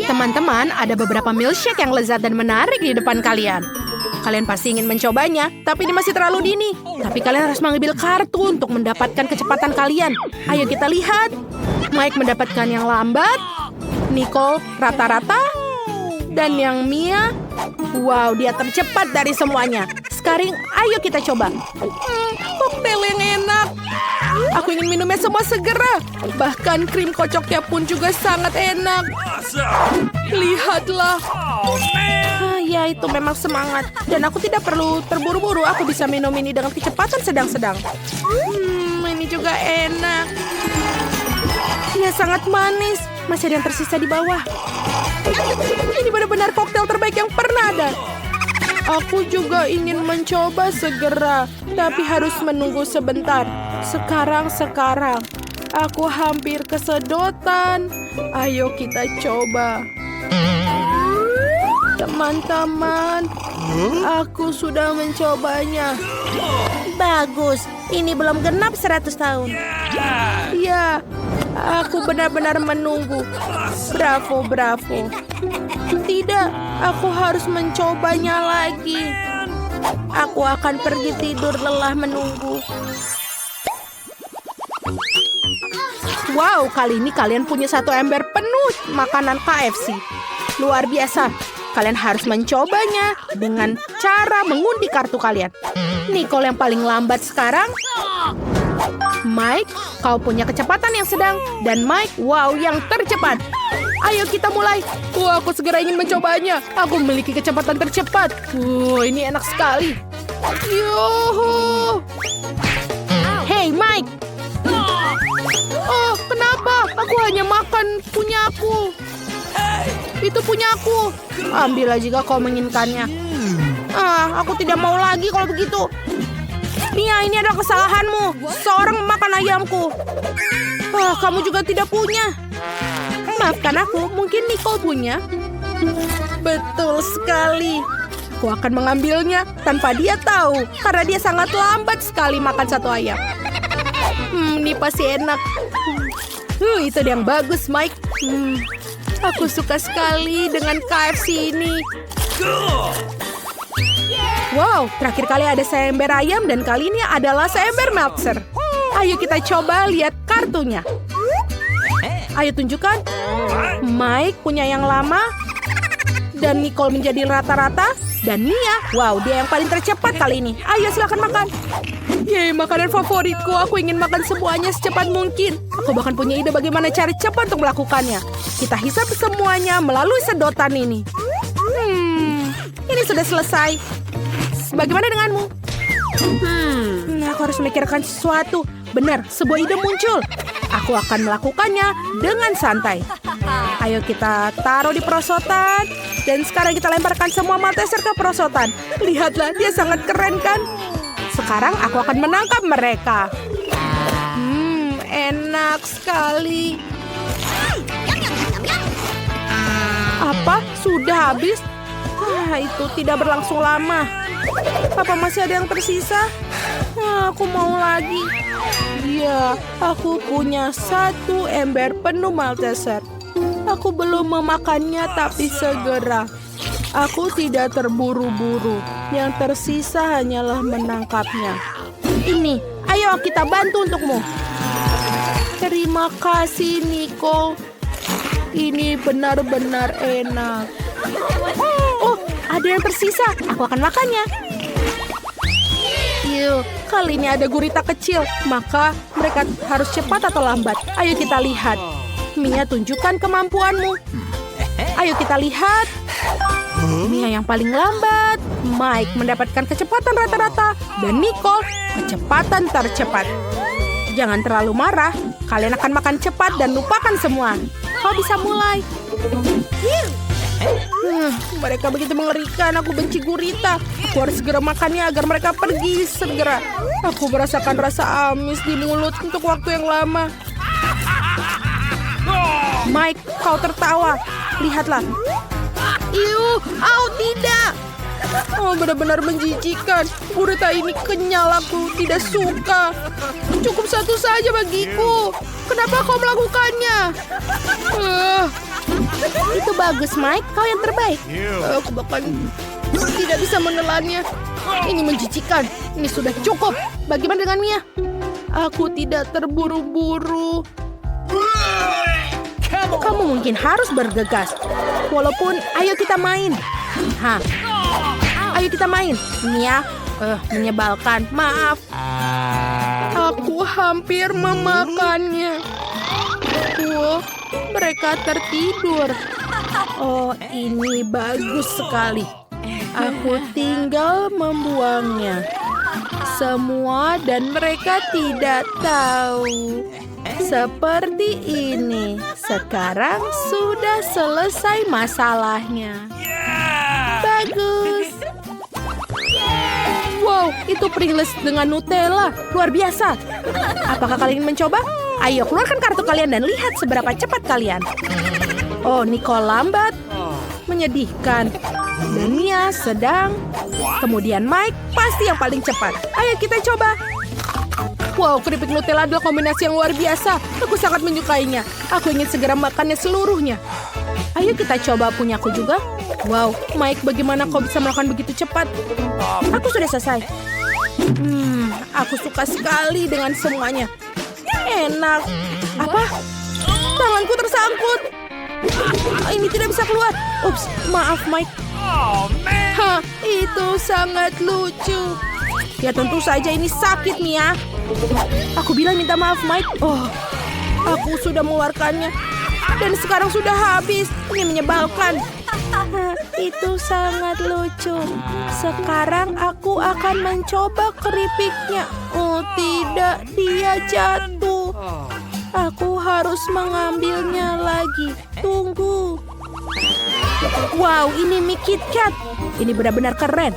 Teman-teman, ada beberapa milkshake yang lezat dan menarik di depan kalian. Kalian pasti ingin mencobanya, tapi ini masih terlalu dini. Tapi kalian harus mengambil kartu untuk mendapatkan kecepatan kalian. Ayo kita lihat. Mike mendapatkan yang lambat, Nicole rata-rata, dan yang Mia, wow, dia tercepat dari semuanya. Sekarang, ayo kita coba. Koktail yang enak. Aku ingin minumnya semua segera. Bahkan krim kocoknya pun juga sangat enak. Lihatlah. Ya, itu memang semangat. Dan aku tidak perlu terburu-buru. Aku bisa minum ini dengan kecepatan sedang-sedang. Ini juga enak. Ya, sangat manis. Masih ada yang tersisa di bawah. Ini benar-benar koktail terbaik yang pernah ada. Aku juga ingin mencoba segera, tapi harus menunggu sebentar. Sekarang. Aku hampir kesedotan. Ayo kita coba. Teman-teman, aku sudah mencobanya. Bagus, ini belum genap 100 tahun. Ya, aku benar-benar menunggu. Bravo. Tidak, aku harus mencobanya lagi. Aku akan pergi tidur lelah menunggu. Wow, kali ini kalian punya satu ember penuh makanan KFC. Luar biasa. Kalian harus mencobanya dengan cara mengundi kartu kalian. Nicole yang paling lambat sekarang. Mike, kau punya kecepatan yang sedang. Dan Mike, wow, yang tercepat. Ayo kita mulai. Wah, aku segera ingin mencobanya. Aku memiliki kecepatan tercepat. Ini enak sekali. Yuhu. Hey, Mike. Oh, kenapa? Aku hanya makan punya aku. Itu punya aku. Ambillah jika kau menginginkannya. Aku tidak mau lagi kalau begitu. Mia, ini adalah kesalahanmu. Seorang memakan ayamku. Kamu juga tidak punya. Maafkan aku, mungkin Nicole punya. Betul sekali. Aku akan mengambilnya tanpa dia tahu. Karena dia sangat lambat sekali makan satu ayam. Ini pasti enak. Itu yang bagus, Mike. Aku suka sekali dengan KFC ini. Wow, terakhir kali ada seember ayam dan kali ini adalah seember Meltzer. Ayo kita coba lihat kartunya. Ayo tunjukkan. Mike punya yang lama. Dan Nicole menjadi rata-rata. Dan Mia, wow, dia yang paling tercepat kali ini. Ayo silakan makan. Yeay, makanan favoritku. Aku ingin makan semuanya secepat mungkin. Aku bahkan punya ide bagaimana cara cepat untuk melakukannya. Kita hisap semuanya melalui sedotan ini. Ini sudah selesai. Bagaimana denganmu? Aku harus memikirkan sesuatu. Benar, sebuah ide muncul. Aku akan melakukannya dengan santai. Ayo kita taruh di perosotan. Dan sekarang kita lemparkan semua Malteser ke perosotan. Lihatlah, dia sangat keren kan? Sekarang aku akan menangkap mereka. Enak sekali. Apa? Sudah habis? Itu tidak berlangsung lama. Apa masih ada yang tersisa? Aku mau lagi. Ya, aku punya satu ember penuh Malteser. Aku belum memakannya tapi segera. Aku tidak terburu-buru. Yang tersisa hanyalah menangkapnya. Ini, ayo kita bantu untukmu. Terima kasih, Nicole. Ini benar-benar enak. Oh, ada yang tersisa. Aku akan makannya. Kali ini ada gurita kecil. Maka mereka harus cepat atau lambat. Ayo kita lihat. Mia, tunjukkan kemampuanmu. Ayo kita lihat. Mia yang paling lambat. Mike mendapatkan kecepatan rata-rata. Dan Nicole kecepatan tercepat. Jangan terlalu marah. Kalian akan makan cepat dan lupakan semua. Kau bisa mulai. Mereka begitu mengerikan. Aku benci gurita. Aku harus segera makannya agar mereka pergi segera. Aku merasakan rasa amis di mulut untuk waktu yang lama. Mike, kau tertawa. Lihatlah. Tidak. Oh, benar-benar menjijikan. Gurita ini kenyal, aku tidak suka. Cukup satu saja bagiku. Kenapa kau melakukannya? Itu bagus, Mike. Kau yang terbaik. Aku bahkan tidak bisa menelannya. Ini menjijikan. Ini sudah cukup. Bagaimana dengan Mia? Aku tidak terburu-buru. Kamu mungkin harus bergegas. Walaupun, ayo kita main. Ayo kita main. Mia, menyebalkan. Maaf. Aku hampir memakannya. Mereka tertidur. Oh, ini bagus sekali. Aku tinggal membuangnya. Semua dan mereka tidak tahu. Seperti ini. Sekarang sudah selesai masalahnya. Bagus. Wow, itu Pringles dengan Nutella. Luar biasa. Apakah kalian ingin mencoba? Ayo, keluarkan kartu kalian dan lihat seberapa cepat kalian. Oh, Nicole lambat. Menyedihkan. Dan Mia sedang. Kemudian Mike pasti yang paling cepat. Ayo kita coba. Wow, keripik Nutella adalah kombinasi yang luar biasa. Aku sangat menyukainya. Aku ingin segera makannya seluruhnya. Ayo kita coba punyaku juga. Wow, Mike, bagaimana kau bisa melakukan begitu cepat? Aku sudah selesai. Aku suka sekali dengan semuanya. Enak. Apa? Tanganku tersangkut. Ini tidak bisa keluar. Ups, maaf Mike. Itu sangat lucu. Ya tentu saja ini sakit Mia. Aku bilang minta maaf Mike. Oh, aku sudah mengeluarkannya. Dan sekarang sudah habis. Ini menyebalkan. Itu sangat lucu. Sekarang aku akan mencoba keripiknya. Oh tidak, dia jatuh. Aku harus mengambilnya lagi. Tunggu. Wow, ini mie KitKat. Ini benar-benar keren.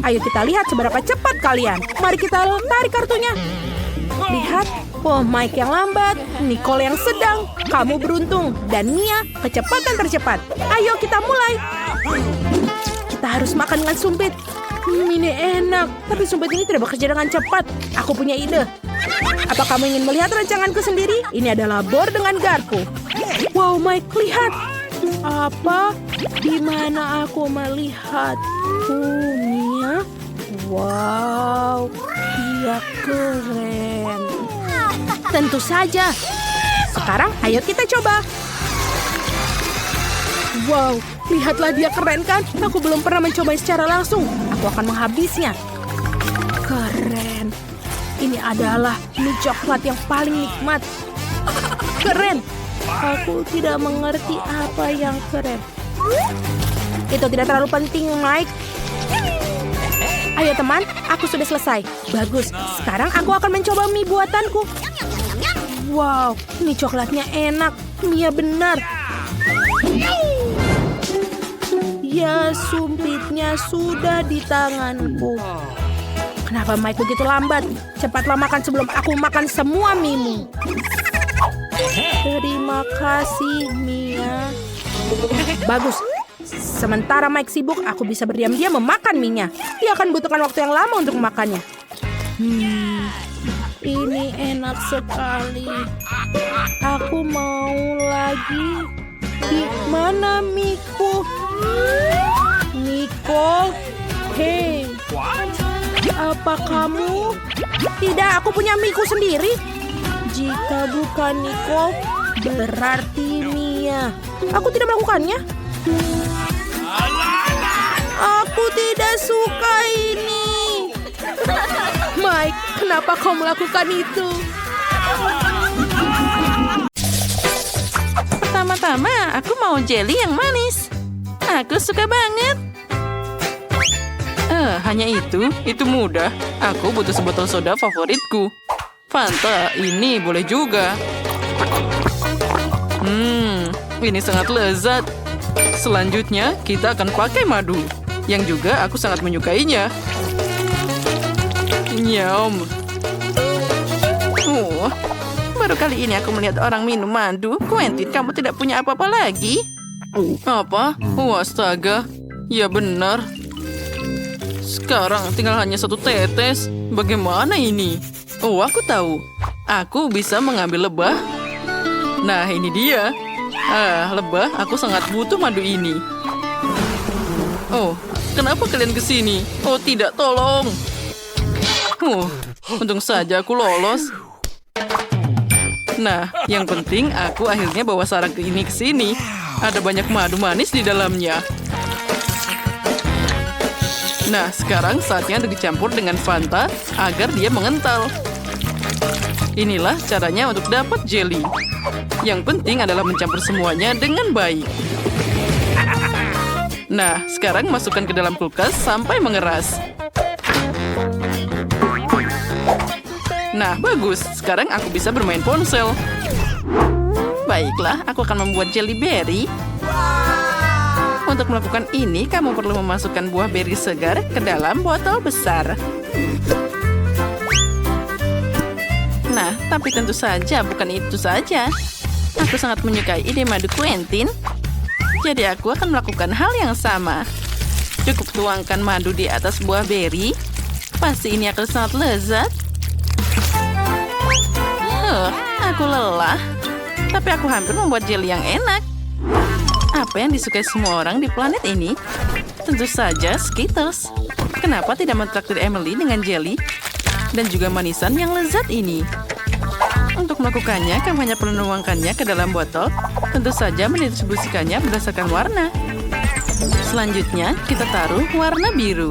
Ayo kita lihat seberapa cepat kalian. Mari kita tarik kartunya. Lihat. Oh, Mike yang lambat, Nicole yang sedang, kamu beruntung, dan Mia kecepatan tercepat. Ayo kita mulai. Kita harus makan dengan sumpit. Ini enak, tapi sumpit ini tidak bekerja dengan cepat. Aku punya ide. Apa kamu ingin melihat rancanganku sendiri? Ini adalah bor dengan garpu. Wow, Mike, lihat. Apa? Di mana aku melihat? Mia. Wow, dia keren. Tentu saja. Sekarang ayo kita coba. Wow, lihatlah dia keren kan? Aku belum pernah mencoba secara langsung. Aku akan menghabisnya. Keren. Ini adalah mie coklat yang paling nikmat. Keren. Aku tidak mengerti apa yang keren. Itu tidak terlalu penting, Mike. Ayo teman, aku sudah selesai. Bagus, sekarang aku akan mencoba mie buatanku. Wow, mie coklatnya enak. Mia benar. Ya, sumpitnya sudah di tanganku. Kenapa Mike begitu lambat? Cepatlah makan sebelum aku makan semua mie-mu. Terima kasih, Mia. Bagus. Sementara Mike sibuk, aku bisa berdiam-diam memakan mie-nya. Dia akan butuhkan waktu yang lama untuk memakannya. Ini enak sekali. Aku mau lagi. Di mana mie-ku? Nicole? Hei. Apa kamu? Tidak, aku punya mie-ku sendiri. Jika bukan Nicole, berarti Mia. Aku tidak melakukannya. Aku tidak suka ini. Mike, kenapa kau melakukan itu? Pertama-tama, aku mau jelly yang manis. Aku suka banget. Hanya itu mudah. Aku butuh sebotol soda favoritku. Fanta, ini boleh juga. Ini sangat lezat. Selanjutnya, kita akan pakai madu. Yang juga aku sangat menyukainya. Nyam. Baru kali ini aku melihat orang minum madu. Quentin, kamu tidak punya apa-apa lagi? Apa? Astaga. Ya benar. Sekarang tinggal hanya satu tetes. Bagaimana ini? Oh, aku tahu. Aku bisa mengambil lebah. Nah, ini dia. Lebah, aku sangat butuh madu ini. Oh, kenapa kalian kesini? Oh tidak, tolong. Untung saja aku lolos. Nah, yang penting aku akhirnya bawa sarang ini ke sini. Ada banyak madu manis di dalamnya. Nah, sekarang saatnya dicampur dengan Fanta agar dia mengental. Inilah caranya untuk dapat jelly. Yang penting adalah mencampur semuanya dengan baik. Nah, sekarang masukkan ke dalam kulkas sampai mengeras. Nah, bagus. Sekarang aku bisa bermain ponsel. Baiklah, aku akan membuat jelly berry. Untuk melakukan ini, kamu perlu memasukkan buah berry segar ke dalam botol besar. Nah, tapi tentu saja bukan itu saja. Aku sangat menyukai ide madu Quentin. Jadi aku akan melakukan hal yang sama. Cukup tuangkan madu di atas buah berry. Pasti ini akan sangat lezat. Aku lelah. Tapi aku hampir membuat jelly yang enak. Apa yang disukai semua orang di planet ini? Tentu saja Skittles. Kenapa tidak mentraktir Emily dengan jelly? Dan juga manisan yang lezat ini. Untuk melakukannya, kamu hanya perlu menuangkannya ke dalam botol. Tentu saja mendistribusikannya berdasarkan warna. Selanjutnya, kita taruh warna biru.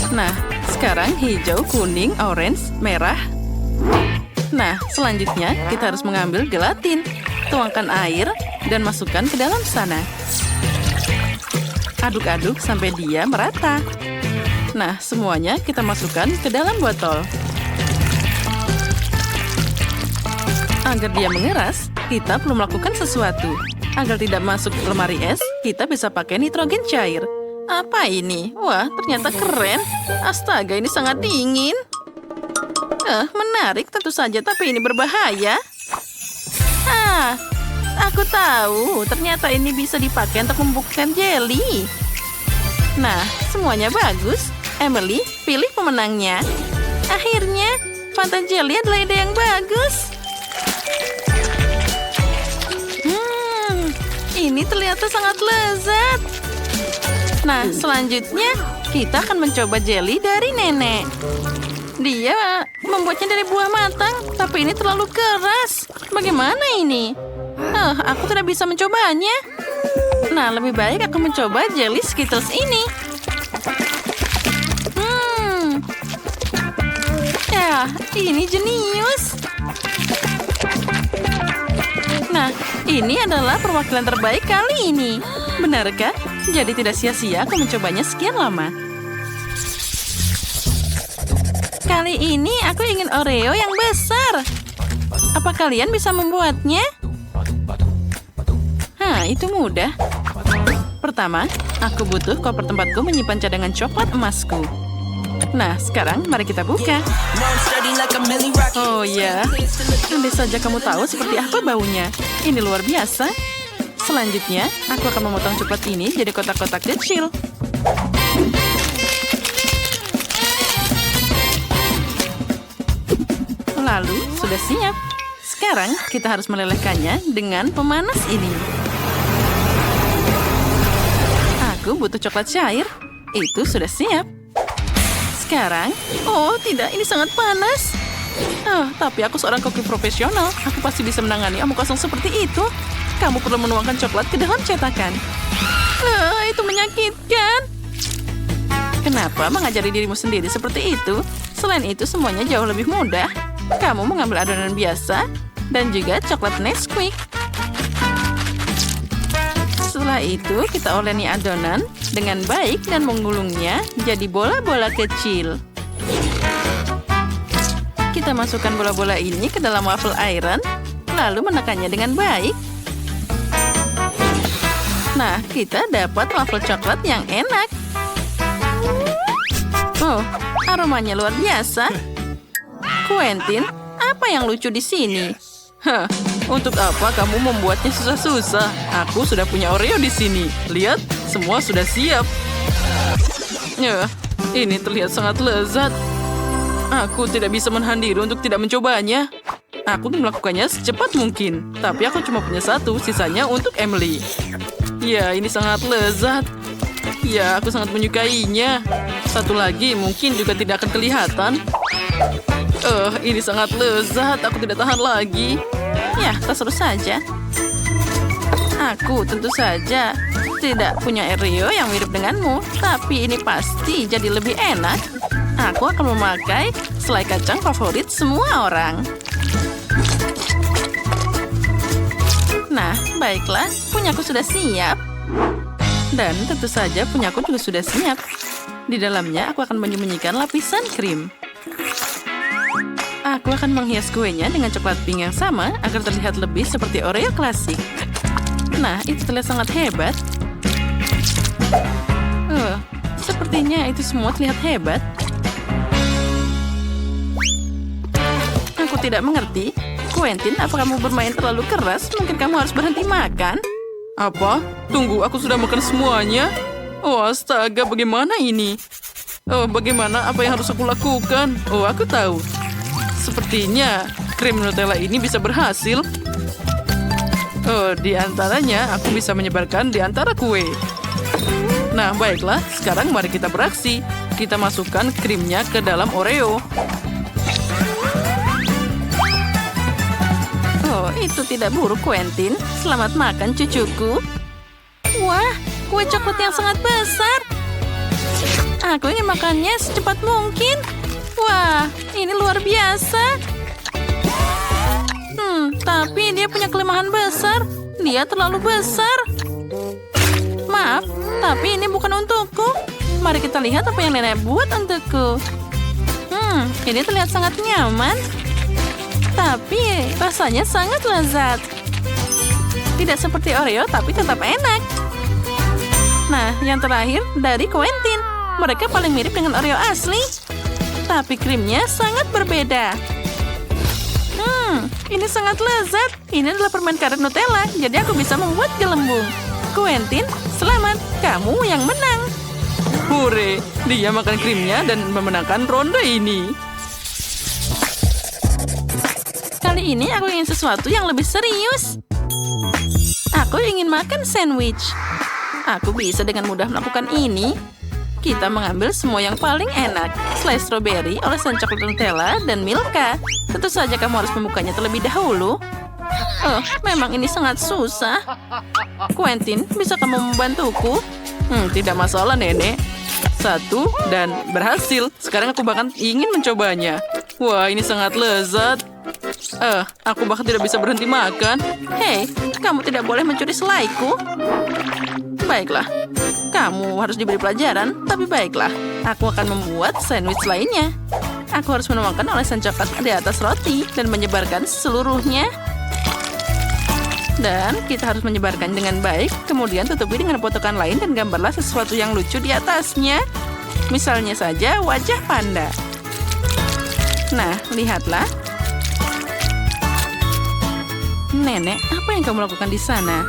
Nah, sekarang hijau, kuning, orange, merah. Nah, selanjutnya kita harus mengambil gelatin. Tuangkan air dan masukkan ke dalam sana. Aduk-aduk sampai dia merata. Nah, semuanya kita masukkan ke dalam botol. Agar dia mengeras, kita perlu melakukan sesuatu. Agar tidak masuk ke lemari es, kita bisa pakai nitrogen cair. Apa ini? Wah, ternyata keren. Astaga, ini sangat dingin. Menarik tentu saja, tapi ini berbahaya. Aku tahu. Ternyata ini bisa dipakai untuk membungkuskan jelly. Nah, semuanya bagus. Emily, pilih pemenangnya. Akhirnya, Fanta Jelly adalah ide yang bagus. Ini ternyata sangat lezat. Nah, selanjutnya kita akan mencoba jelly dari nenek. Dia membuatnya dari buah matang, tapi ini terlalu keras. Bagaimana ini? Aku tidak bisa mencobanya. Nah, lebih baik aku mencoba jelly Skittles ini. Ya, ini jenius. Nah, ini adalah perwakilan terbaik kali ini. Benarkah? Jadi tidak sia-sia aku mencobanya sekian lama. Kali ini aku ingin Oreo yang besar. Apa kalian bisa membuatnya? Itu mudah. Pertama, aku butuh koper tempatku menyimpan cadangan coklat emasku. Nah, sekarang mari kita buka. Oh ya, andai saja kamu tahu seperti apa baunya. Ini luar biasa. Selanjutnya, aku akan memotong coklat ini jadi kotak-kotak kecil. Lalu, sudah siap. Sekarang, kita harus melelehkannya dengan pemanas ini. Aku butuh coklat cair. Itu sudah siap. Sekarang, oh tidak, ini sangat panas. Tapi aku seorang koki profesional. Aku pasti bisa menangani omong kosong seperti itu. Kamu perlu menuangkan coklat ke dalam cetakan. Itu menyakitkan. Kenapa mengajari dirimu sendiri seperti itu? Selain itu, semuanya jauh lebih mudah. Kamu mengambil adonan biasa dan juga coklat Nesquik. Setelah itu, kita oleni adonan dengan baik dan menggulungnya jadi bola-bola kecil. Kita masukkan bola-bola ini ke dalam waffle iron, lalu menekannya dengan baik. Nah, kita dapat waffle coklat yang enak. Oh, aromanya luar biasa. Quentin, apa yang lucu di sini? Untuk apa kamu membuatnya susah-susah? Aku sudah punya Oreo di sini. Lihat, semua sudah siap. Ini terlihat sangat lezat. Aku tidak bisa menahan diri untuk tidak mencobanya. Aku ingin melakukannya secepat mungkin. Tapi aku cuma punya satu, sisanya untuk Emily. Ya, ini sangat lezat. Ya, aku sangat menyukainya. Satu lagi mungkin juga tidak akan kelihatan. Ini sangat lezat. Aku tidak tahan lagi. Ya, terus saja. Aku tentu saja tidak punya Oreo yang mirip denganmu. Tapi ini pasti jadi lebih enak. Aku akan memakai selai kacang favorit semua orang. Nah, baiklah. Punyaku sudah siap. Dan tentu saja punyaku juga sudah siap. Di dalamnya aku akan menyembunyikan lapisan krim. Aku akan menghias kuenya dengan coklat pink yang sama agar terlihat lebih seperti Oreo klasik. Nah, itu terlihat sangat hebat. Sepertinya itu semua terlihat hebat. Aku tidak mengerti. Quentin, apa kamu bermain terlalu keras? Mungkin kamu harus berhenti makan. Apa? Tunggu, aku sudah makan semuanya. Oh, astaga, bagaimana ini? Bagaimana? Apa yang harus aku lakukan? Aku tahu. Sepertinya krim Nutella ini bisa berhasil. Di antaranya aku bisa menyebarkan di antara kue. Nah, baiklah. Sekarang mari kita beraksi. Kita masukkan krimnya ke dalam Oreo. Itu tidak buruk, Quentin. Selamat makan, cucuku. Wah, kue coklat yang sangat besar. Aku ingin makannya secepat mungkin. Wah, ini luar biasa. Tapi dia punya kelemahan besar. Dia terlalu besar. Maaf, tapi ini bukan untukku. Mari kita lihat apa yang nenek buat untukku. Ini terlihat sangat nyaman. Tapi rasanya sangat lezat. Tidak seperti Oreo, tapi tetap enak. Nah, yang terakhir dari Quentin. Mereka paling mirip dengan Oreo asli. Tapi krimnya sangat berbeda. Ini sangat lezat. Ini adalah permen karet Nutella, jadi aku bisa membuat gelembung. Quentin, selamat. Kamu yang menang. Hore, dia makan krimnya dan memenangkan ronde ini. Kali ini aku ingin sesuatu yang lebih serius. Aku ingin makan sandwich. Aku bisa dengan mudah melakukan ini. Kita mengambil semua yang paling enak. Selai stroberi, olesan coklat Nutella, dan Milka. Tentu saja kamu harus membukanya terlebih dahulu. Memang ini sangat susah. Quentin, bisa kamu membantuku? Tidak masalah, Nenek. Satu, dan berhasil. Sekarang aku bahkan ingin mencobanya. Wah, ini sangat lezat. Aku bahkan tidak bisa berhenti makan. Hei, kamu tidak boleh mencuri selaiku. Baiklah, kamu harus diberi pelajaran. Tapi baiklah, aku akan membuat sandwich lainnya. Aku harus menuangkan olesan coklat di atas roti dan menyebarkan seluruhnya. Dan kita harus menyebarkan dengan baik. Kemudian tutupi dengan potongan lain dan gambarlah sesuatu yang lucu di atasnya. Misalnya saja wajah panda. Nah, lihatlah. Nenek, apa yang kamu lakukan di sana?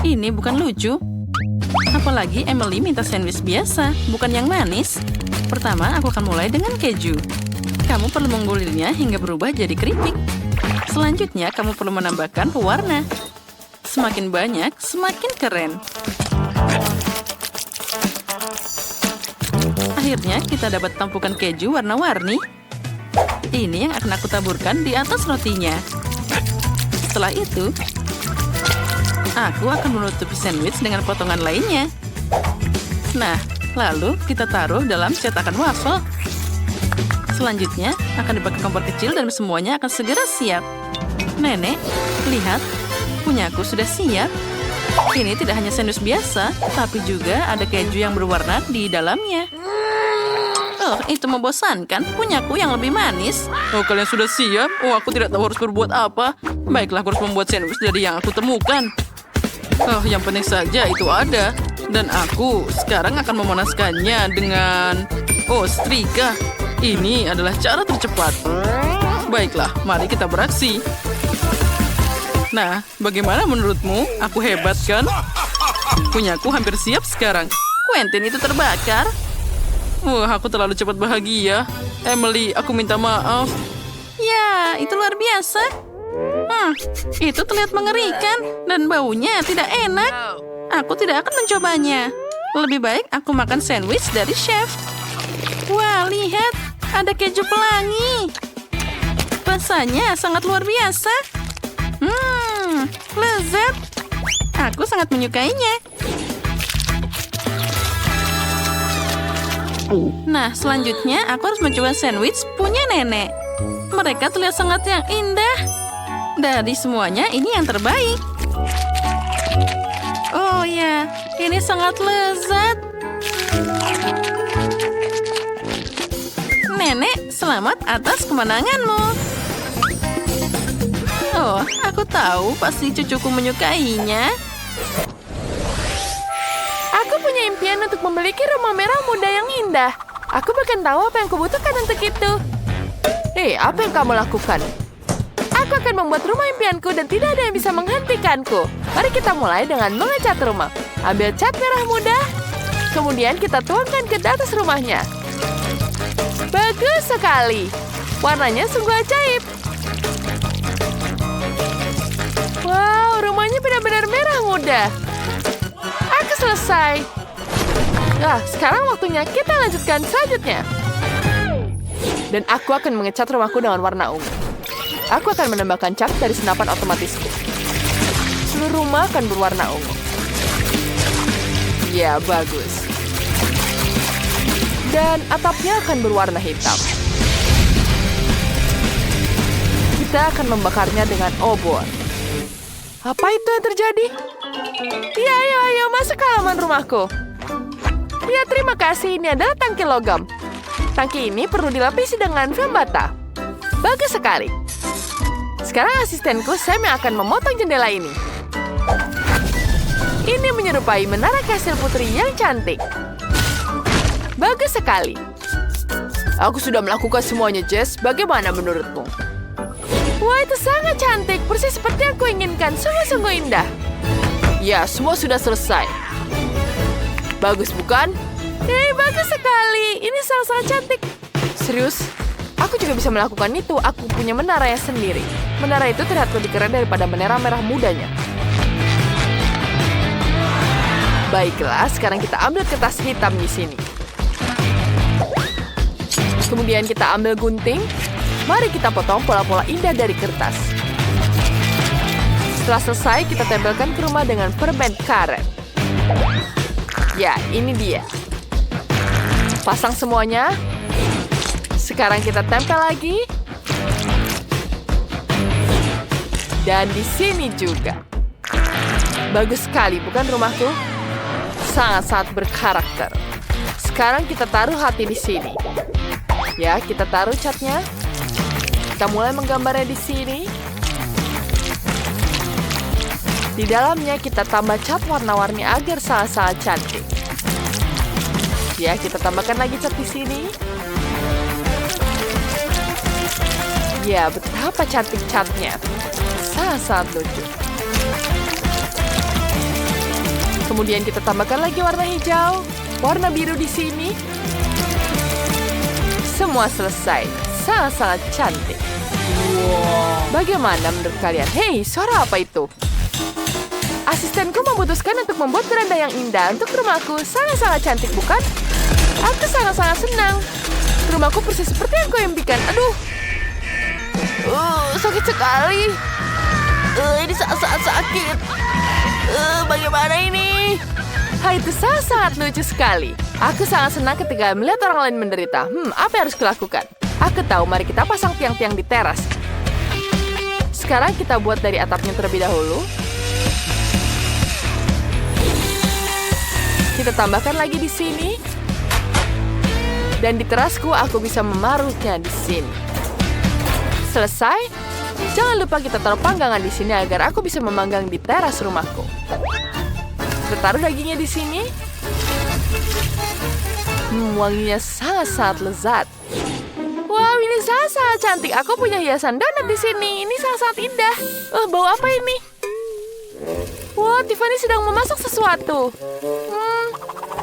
Ini bukan lucu. Apalagi Emily minta sandwich biasa, bukan yang manis. Pertama, aku akan mulai dengan keju. Kamu perlu menggulirnya hingga berubah jadi keripik. Selanjutnya, kamu perlu menambahkan pewarna. Semakin banyak, semakin keren. Akhirnya, kita dapat tumpukan keju warna-warni. Ini yang akan aku taburkan di atas rotinya. Setelah itu, aku akan menutupi sandwich dengan potongan lainnya. Nah, lalu kita taruh dalam cetakan waffle. Selanjutnya, akan dipakai kompor kecil dan semuanya akan segera siap. Nenek, lihat. Punyaku sudah siap. Ini tidak hanya sandwich biasa, tapi juga ada keju yang berwarna di dalamnya. Itu membosankan. Punyaku yang lebih manis. Kalian sudah siap? Aku tidak tahu harus berbuat apa. Baiklah, aku harus membuat sandwich dari yang aku temukan. Yang penting saja itu ada. Dan aku sekarang akan memanaskannya dengan... setrika. Ini adalah cara tercepat. Baiklah, mari kita beraksi. Nah, bagaimana menurutmu? Aku hebat, kan? Punyaku hampir siap sekarang. Quentin itu terbakar. Aku terlalu cepat bahagia. Emily, aku minta maaf. Ya, itu luar biasa. Itu terlihat mengerikan dan baunya tidak enak. Aku tidak akan mencobanya. Lebih baik aku makan sandwich dari chef. Wah, lihat. Ada keju pelangi. Rasanya sangat luar biasa. Lezat. Aku sangat menyukainya. Nah, selanjutnya aku harus mencoba sandwich punya nenek. Mereka terlihat sangat yang indah. Dari semuanya, ini yang terbaik. Oh ya, ini sangat lezat. Nenek, selamat atas kemenanganmu. Oh, aku tahu pasti cucuku menyukainya. Aku punya impian untuk memiliki rumah merah muda yang indah. Aku bahkan tahu apa yang kubutuhkan untuk itu. Apa yang kamu lakukan? Aku akan membuat rumah impianku dan tidak ada yang bisa menghentikanku. Mari kita mulai dengan mengecat rumah. Ambil cat merah muda, kemudian kita tuangkan ke atas rumahnya. Bagus sekali. Warnanya sungguh ajaib. Wow, rumahnya benar-benar merah muda. Aku selesai. Nah, sekarang waktunya kita lanjutkan selanjutnya. Dan aku akan mengecat rumahku dengan warna ungu. Aku akan menambahkan cat dari senapan otomatisku. Seluruh rumah akan berwarna ungu. Ya, bagus. Dan atapnya akan berwarna hitam. Kita akan membakarnya dengan obor. Apa itu yang terjadi? Ya, ayo, masuk ke halaman rumahku. Ya, terima kasih. Ini adalah tangki logam. Tangki ini perlu dilapisi dengan film bata. Bagus sekali. Sekarang asistenku Sam yang akan memotong jendela ini. Ini menyerupai menara kastil putri yang cantik. Bagus sekali. Aku sudah melakukan semuanya, Jess. Bagaimana menurutmu? Wah, itu sangat cantik. Persis seperti yang kuinginkan. Sungguh-sungguh indah. Ya, semua sudah selesai. Bagus, bukan? Bagus sekali. Ini sangat-sangat cantik. Serius? Aku juga bisa melakukan itu. Aku punya menara yang sendiri. Menara itu terlihat lebih keren daripada menara merah mudanya. Baiklah, sekarang kita ambil kertas hitam di sini. Kemudian kita ambil gunting. Mari kita potong pola-pola indah dari kertas. Setelah selesai, kita tempelkan ke rumah dengan permen karet. Ya, ini dia. Pasang semuanya. Sekarang kita tempel lagi. Dan di sini juga. Bagus sekali, bukan rumahku? Sangat-sangat berkarakter. Sekarang kita taruh hati di sini. Ya, kita taruh catnya. Kita mulai menggambarnya di sini. Di dalamnya kita tambah cat warna-warni agar sangat-sangat cantik. Ya, kita tambahkan lagi cat di sini. Ya, betapa cantik catnya. Sangat-sangat lucu. Kemudian kita tambahkan lagi warna hijau, warna biru di sini. Semua selesai. Sangat-sangat cantik. Bagaimana menurut kalian? Hei, suara apa itu? Asistenku memutuskan untuk membuat beranda yang indah untuk rumahku. Sangat-sangat cantik, bukan? Aku sangat-sangat senang. Rumahku persis seperti yang kuimpikan. Aduh. Sakit sekali. Ini sangat-sangat sakit. Bagaimana ini? Itu sangat-sangat lucu sekali. Aku sangat senang ketika melihat orang lain menderita. Apa yang harus kulakukan? Aku tahu, mari kita pasang tiang-tiang di teras. Sekarang kita buat dari atapnya terlebih dahulu. Kita tambahkan lagi di sini. Dan di terasku, aku bisa memarutnya di sini. Selesai? Jangan lupa kita taruh panggangan di sini agar aku bisa memanggang di teras rumahku. Kita taruh dagingnya di sini. Wanginya sangat-sangat lezat. Wow, ini sangat-sangat cantik. Aku punya hiasan donat di sini. Ini sangat-sangat indah. Bau apa ini? Wah, Tiffany sedang memasak sesuatu.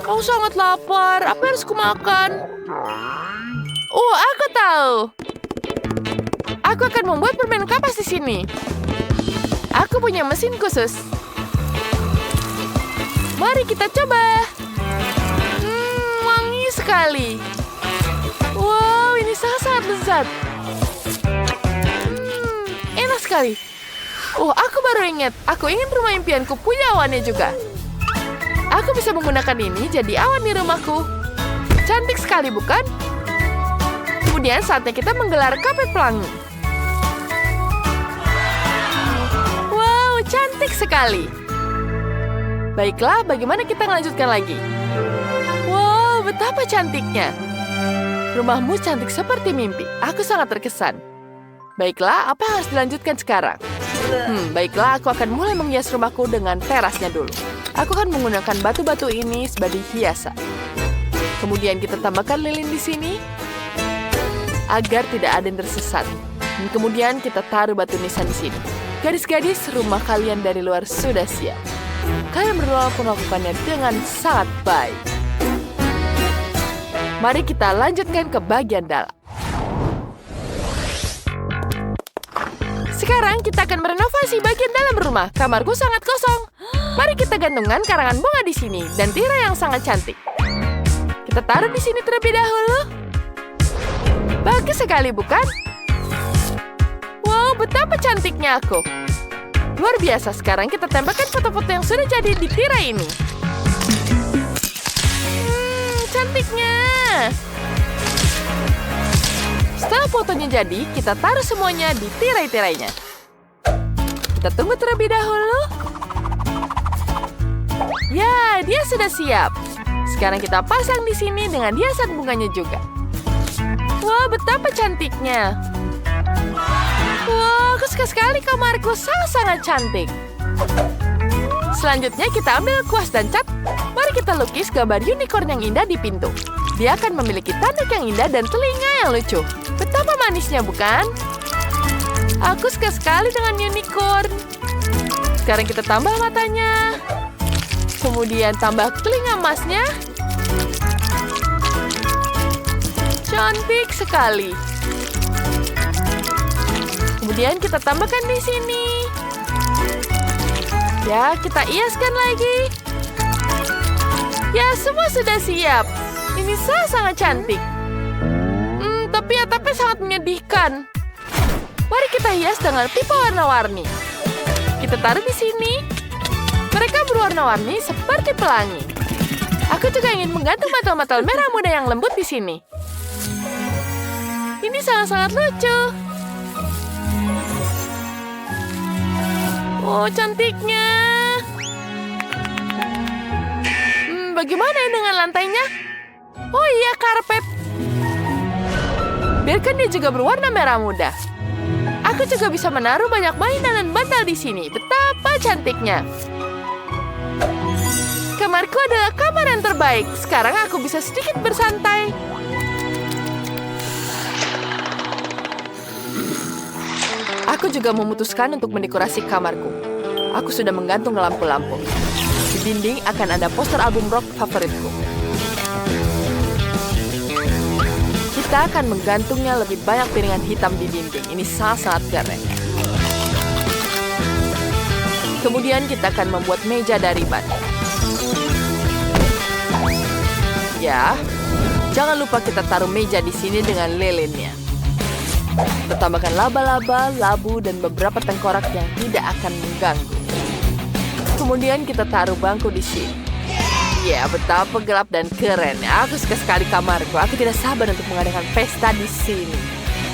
Aku sangat lapar. Apa yang harus kumakan? Aku tahu. Aku akan membuat permen kapas di sini. Aku punya mesin khusus. Mari kita coba. Wangi sekali. Wow, ini sangat lezat. Enak sekali. Oh, aku baru ingat. Aku ingin rumah impianku punya awannya juga. Aku bisa menggunakan ini jadi awan di rumahku. Cantik sekali, bukan? Kemudian saatnya kita menggelar karpet pelangi. Wow, cantik sekali. Baiklah, bagaimana kita melanjutkan lagi? Wow, betapa cantiknya. Rumahmu cantik seperti mimpi. Aku sangat terkesan. Baiklah, apa yang harus dilanjutkan sekarang? Baiklah, aku akan mulai menghias rumahku dengan terasnya dulu. Aku akan menggunakan batu-batu ini sebagai hiasan. Kemudian kita tambahkan lilin di sini agar tidak ada yang tersesat. Dan kemudian kita taruh batu nisan di sini. Gadis-gadis, rumah kalian dari luar sudah siap. Kalian berdua melakukannya dengan sangat baik. Mari kita lanjutkan ke bagian dalam. Sekarang kita akan merenovasi bagian dalam rumah. Kamarku sangat kosong. Mari kita gantungkan karangan bunga di sini dan tirai yang sangat cantik. Kita taruh di sini terlebih dahulu. Bagus sekali, bukan? Wow, betapa cantiknya aku. Luar biasa, sekarang kita tempelkan foto-foto yang sudah jadi di tirai ini. Cantiknya. Setelah fotonya jadi, kita taruh semuanya di tirai-tirainya. Kita tunggu terlebih dahulu. Ya, dia sudah siap. Sekarang kita pasang di sini dengan hiasan bunganya juga. Wah, betapa cantiknya. Wah, aku suka sekali kamarku, sangat cantik. Selanjutnya kita ambil kuas dan cat. Mari kita lukis gambar unicorn yang indah di pintu. Dia akan memiliki tanduk yang indah dan telinga yang lucu. Betapa manisnya, bukan? Aku suka sekali dengan unicorn. Sekarang kita tambah matanya. Kemudian tambah telinga emasnya. Cantik sekali. Kemudian kita tambahkan di sini. Ya, kita hiaskan lagi. Ya, semua sudah siap. Ini sangat cantik. Tapi atapnya sangat menyedihkan. Mari kita hias dengan pipa warna-warni. Kita taruh di sini. Mereka berwarna-warni seperti pelangi. Aku juga ingin menggantung mantel-mantel merah muda yang lembut di sini. Ini sangat-sangat lucu. Oh, cantiknya. Bagaimana dengan lantainya? Oh iya, karpet. Biarkan dia juga berwarna merah muda. Aku juga bisa menaruh banyak mainan dan bantal di sini. Betapa cantiknya. Kamarku adalah kamar yang terbaik. Sekarang aku bisa sedikit bersantai. Aku juga memutuskan untuk mendekorasi kamarku. Aku sudah menggantung lampu-lampu. Di dinding akan ada poster album rock favoritku. Kita akan menggantungnya lebih banyak piringan hitam di dinding. Ini sangat keren. Kemudian kita akan membuat meja dari batu. Ya, jangan lupa kita taruh meja di sini dengan lilinnya. Kita tambahkan laba-laba, labu, dan beberapa tengkorak yang tidak akan mengganggu. Kemudian kita taruh bangku di sini. Ya, betapa gelap dan keren. Aku suka sekali kamarku. Aku tidak sabar untuk mengadakan pesta di sini.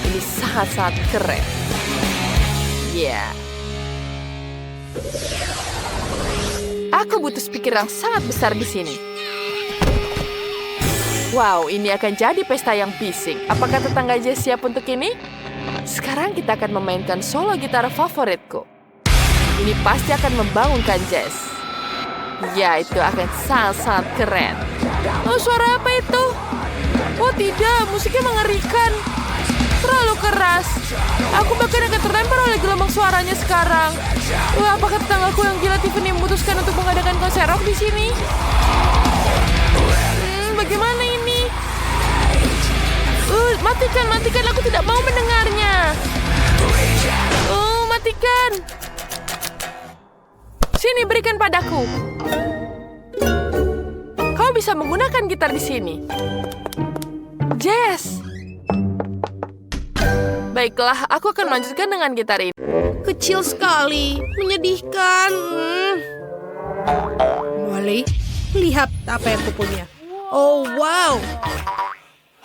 Ini sangat-sangat keren. Ya. Aku butuh speaker yang sangat besar di sini. Wow, ini akan jadi pesta yang bising. Apakah tetangga Jess siap untuk ini? Sekarang kita akan memainkan solo gitar favoritku. Ini pasti akan membangunkan Jess. Ya, itu akan sangat-sangat keren. Oh, suara apa itu? Oh tidak, musiknya mengerikan. Terlalu keras. Aku bahkan akan terlempar oleh gelombang suaranya sekarang. Apakah tetanggaku yang gila Tiffany memutuskan untuk mengadakan konser rock di sini? Bagaimana ini? Matikan, matikan, aku tidak mau mendengarnya. Oh, matikan. Sini, berikan padaku. Kau bisa menggunakan gitar di sini. Jazz. Baiklah, aku akan melanjutkan dengan gitar ini. Kecil sekali, menyedihkan. Molly, lihat apa yang kupunya. Oh, wow.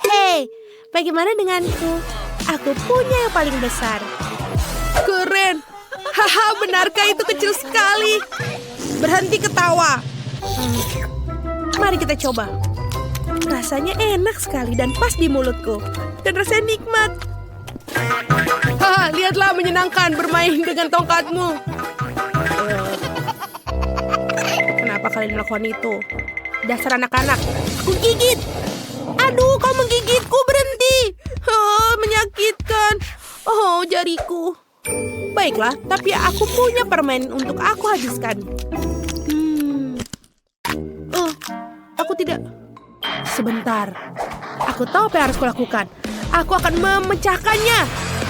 Hei, bagaimana denganku? Aku punya yang paling besar. Keren. Haha, benarkah itu kecil sekali? Berhenti ketawa. Mari kita coba. Rasanya enak sekali dan pas di mulutku. Dan rasanya nikmat. Haha, lihatlah menyenangkan bermain dengan tongkatmu. Kenapa kalian melakukan itu? Dasar anak-anak. Aku gigit. Aduh, kau menggigitku, berhenti. Oh, menyakitkan. Oh, jariku. Baiklah, tapi aku punya permen untuk aku habiskan. Oh, aku tidak. Sebentar. Aku tahu apa yang harus kulakukan. Aku akan memecahkannya.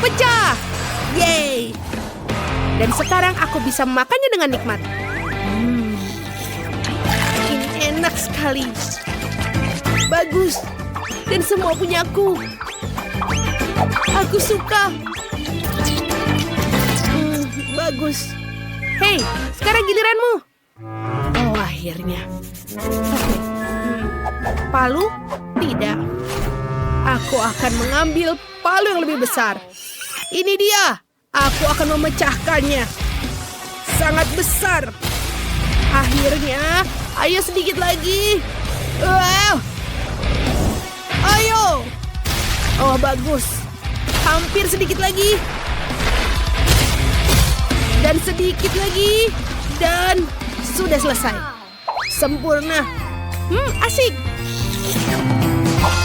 Pecah! Yeay! Dan sekarang aku bisa memakannya dengan nikmat. Ini enak sekali. Bagus. Dan semua punyaku. Aku suka. Bagus. Hei, sekarang giliranmu. Oh, akhirnya. Oke. Palu? Tidak. Aku akan mengambil palu yang lebih besar. Ini dia. Aku akan memecahkannya. Sangat besar. Akhirnya, ayo sedikit lagi. Wow. Ayo. Oh, bagus. Hampir sedikit lagi. Dan sedikit lagi. Dan sudah selesai. Sempurna. Asik.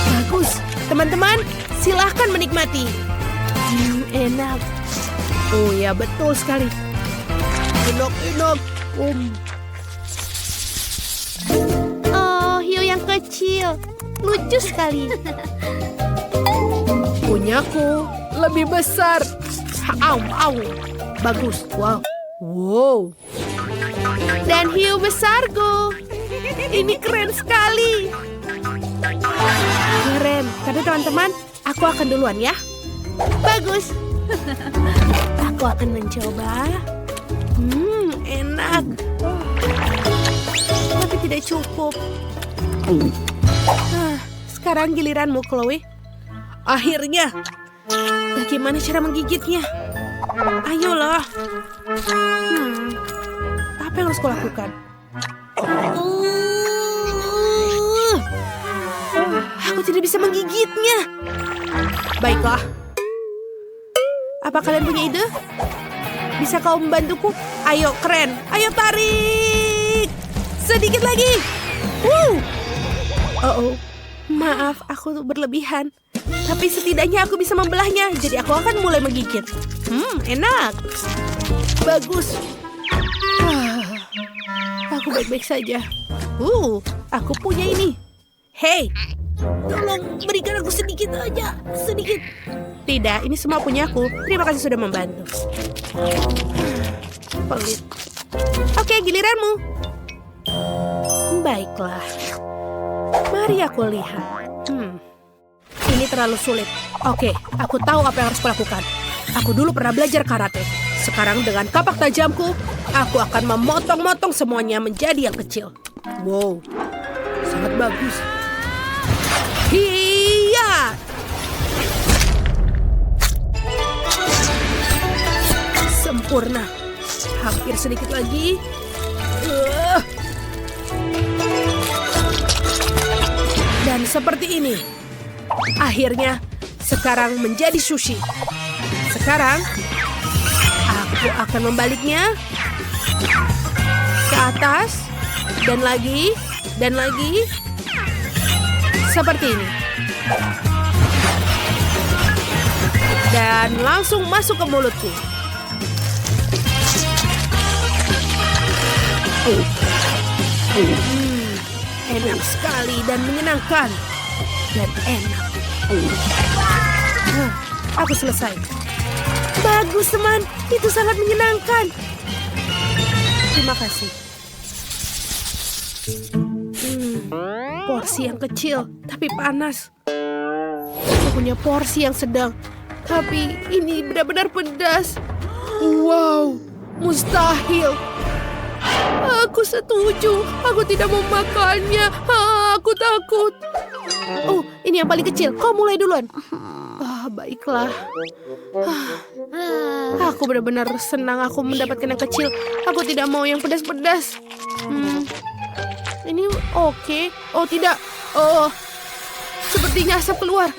Bagus. Teman-teman, silahkan menikmati. Enak. Oh ya, betul sekali. Enak. Oh, hiu yang kecil. Lucu sekali. Punyaku lebih besar. Au. Bagus. Wow. Dan hiu besarku. Ini keren sekali. Keren. Tapi teman-teman, aku akan duluan ya. Bagus. Aku akan mencoba. Enak. Tapi tidak cukup. Sekarang giliranmu, Chloe. Akhirnya. Bagaimana cara menggigitnya? Ayolah. Apa yang harus kulakukan? Aku tidak bisa menggigitnya. Baiklah. Apa kalian punya ide? Bisa kau membantuku? Ayo, keren. Ayo tarik. Sedikit lagi. Oh. Maaf, aku berlebihan. Tapi setidaknya aku bisa membelahnya. Jadi aku akan mulai menggigit. Enak. Bagus. Aku baik-baik saja. Aku punya ini. Hei, tolong berikan aku sedikit aja. Sedikit. Tidak, ini semua punya aku. Terima kasih sudah membantu. Pelit. Oke, giliranmu. Baiklah. Mari aku lihat. Ini terlalu sulit. Oke, aku tahu apa yang harus kulakukan. Aku dulu pernah belajar karate. Sekarang dengan kapak tajamku, aku akan memotong-motong semuanya menjadi yang kecil. Wow, sangat bagus. Hiya! Sempurna. Hampir sedikit lagi. Dan seperti ini. Akhirnya, sekarang menjadi sushi. Sekarang, aku akan membaliknya ke atas. Dan lagi. Seperti ini. Dan langsung masuk ke mulutku. Enak sekali dan menyenangkan. Dan enak. Aku selesai. Bagus, teman. Itu sangat menyenangkan. Terima kasih. Porsi yang kecil, tapi panas. Aku punya porsi yang sedang, tapi ini benar-benar pedas. Wow, mustahil. Aku setuju. Aku tidak mau makannya. Aku takut. Oh, ini yang paling kecil. Kau mulai duluan. Baiklah. Aku benar-benar senang aku mendapatkan yang kecil. Aku tidak mau yang pedas-pedas. Ini oke. Oh, tidak. Oh, sepertinya asap keluar.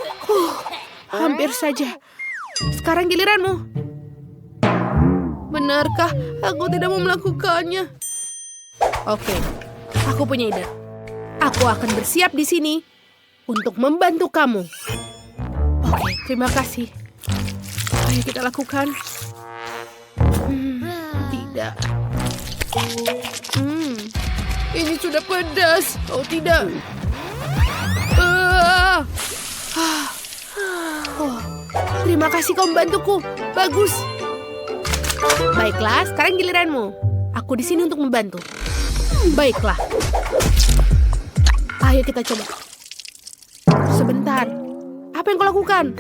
Hampir saja. Sekarang giliranmu. Benarkah aku tidak mau melakukannya? Oke, aku punya ide. Aku akan bersiap di sini untuk membantu kamu. Oke, terima kasih. Ayo kita lakukan. Tidak. Ini sudah pedas. Oh, tidak. Terima kasih kau membantuku. Bagus. Baiklah, sekarang giliranmu. Aku di sini untuk membantu. Baiklah. Ayo kita coba. Sebentar. Apa yang kau lakukan?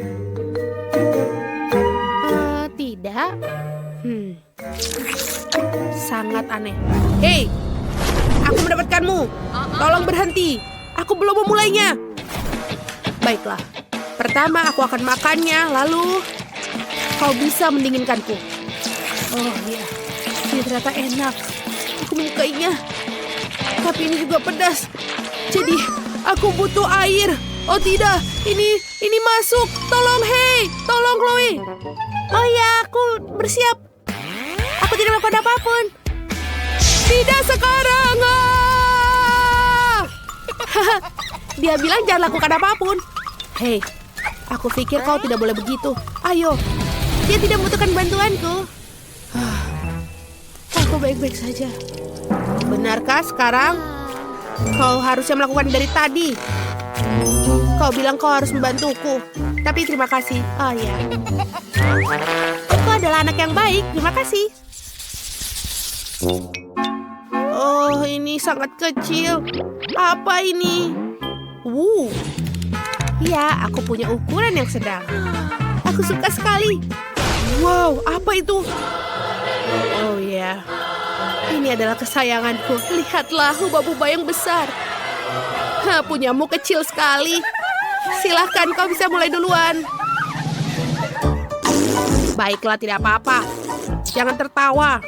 Tidak. Sangat aneh. Hei, aku mendapatkanmu. Tolong berhenti. Aku belum memulainya. Baiklah. Pertama aku akan makannya, lalu kau bisa mendinginkanku. Oh iya, ini ternyata enak. Aku menyukainya. Tapi ini juga pedas. Jadi aku butuh air. Oh tidak, ini masuk. Tolong, hei, tolong Chloe. Oh ya, aku bersiap. Aku tidak melakukan apapun. Tidak sekarang. Dia bilang jangan lakukan apapun. Hei, aku pikir kau tidak boleh begitu. Ayo, dia tidak membutuhkan bantuanku. Aku baik-baik saja. Benarkah sekarang? Kau harusnya melakukan dari tadi. Kau bilang kau harus membantuku. Tapi terima kasih. Oh ya. Kau adalah anak yang baik. Terima kasih. Oh, ini sangat kecil. Apa ini? Ya, aku punya ukuran yang sedang. Aku suka sekali. Wow, apa itu? Oh ya, ini adalah kesayanganku. Lihatlah hubah-hubah yang besar. Punyamu kecil sekali. Silahkan, kau bisa mulai duluan. Baiklah, tidak apa-apa. Jangan tertawa.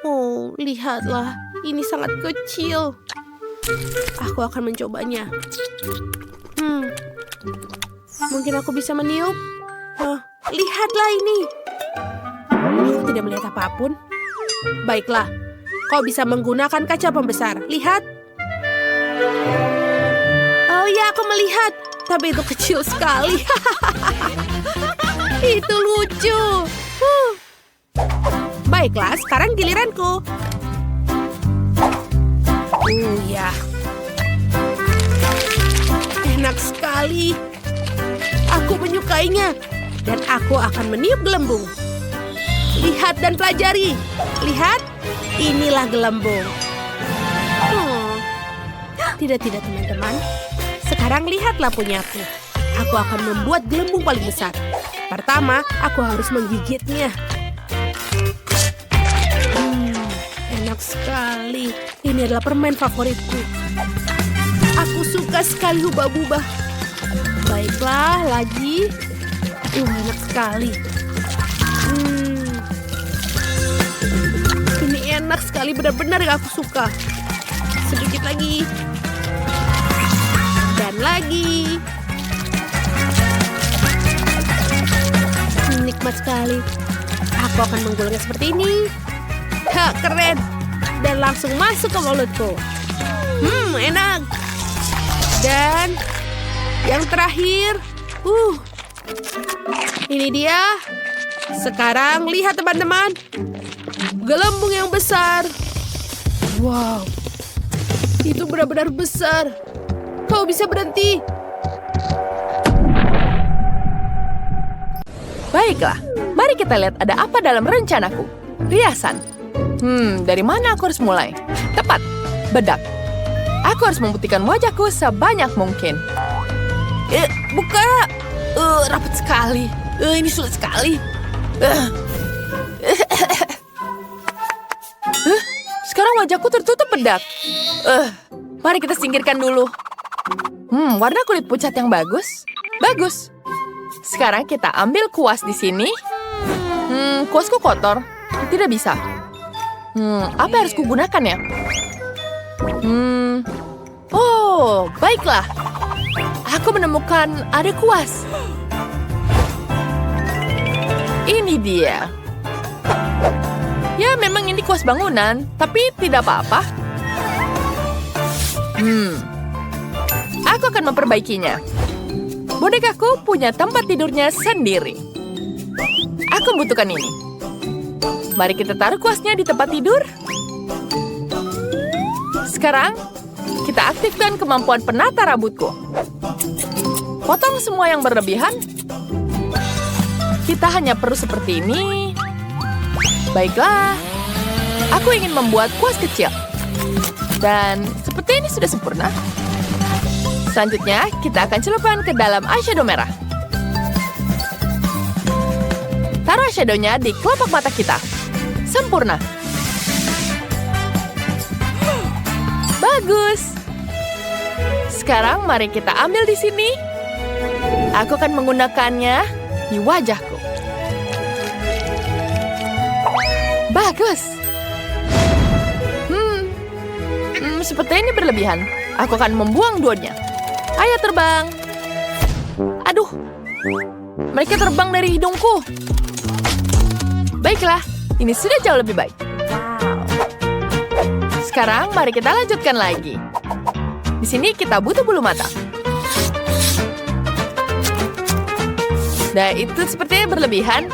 Oh, lihatlah. Ini sangat kecil. Aku akan mencobanya. Mungkin aku bisa meniup. Lihatlah ini. Aku tidak melihat apapun. Baiklah, kau bisa menggunakan kaca pembesar. Lihat. Oh ya, aku melihat. Tapi itu kecil sekali. Itu lucu. Baiklah, sekarang giliranku. Ya. Enak sekali. Aku menyukainya. Dan aku akan meniup gelembung. Lihat dan pelajari. Lihat, inilah gelembung. Tidak, teman-teman. Sekarang lihatlah punyaku. Aku akan membuat gelembung paling besar. Pertama, aku harus menggigitnya. Enak sekali. Ini adalah permen favoritku. Aku suka sekali hubah-bubah. Baiklah, lagi. Enak sekali. Ini enak sekali, benar-benar yang aku suka. Sedikit lagi. Dan lagi. Nikmat sekali. Aku akan menggulungnya seperti ini. Keren. Dan langsung masuk ke mulutku. Enak. Dan yang terakhir. Ini dia. Sekarang lihat teman-teman. Gelembung yang besar. Wow. Itu benar-benar besar. Kau bisa berhenti. Baiklah, mari kita lihat ada apa dalam rencanaku. Riasan. Dari mana aku harus mulai? Tepat, bedak. Aku harus membuktikan wajahku sebanyak mungkin. Buka. Rapat sekali. Ini sulit sekali. Sekarang wajahku tertutup bedak. Mari kita singkirkan dulu. Warna kulit pucat yang bagus. Bagus. Sekarang kita ambil kuas di sini. Kuasku kotor. Tidak bisa. Apa yang harus kugunakan ya? Oh, baiklah. Aku menemukan ada kuas. Ini dia. Ya, memang ini kuas bangunan, tapi tidak apa-apa. Aku akan memperbaikinya. Bonekaku punya tempat tidurnya sendiri. Aku membutuhkan ini. Mari kita taruh kuasnya di tempat tidur. Sekarang, kita aktifkan kemampuan penata rambutku. Potong semua yang berlebihan. Kita hanya perlu seperti ini. Baiklah. Aku ingin membuat kuas kecil. Dan seperti ini sudah sempurna. Selanjutnya, kita akan celupkan ke dalam eyeshadow merah. Taruh eyeshadow-nya di kelopak mata kita. Sempurna. Bagus. Sekarang mari kita ambil di sini. Aku akan menggunakannya di wajahku. Bagus. Seperti ini berlebihan. Aku akan membuang duanya. Ayo terbang. Aduh. Mereka terbang dari hidungku. Baiklah, ini sudah jauh lebih baik. Sekarang mari kita lanjutkan lagi. Di sini kita butuh bulu mata. Nah, itu sepertinya berlebihan.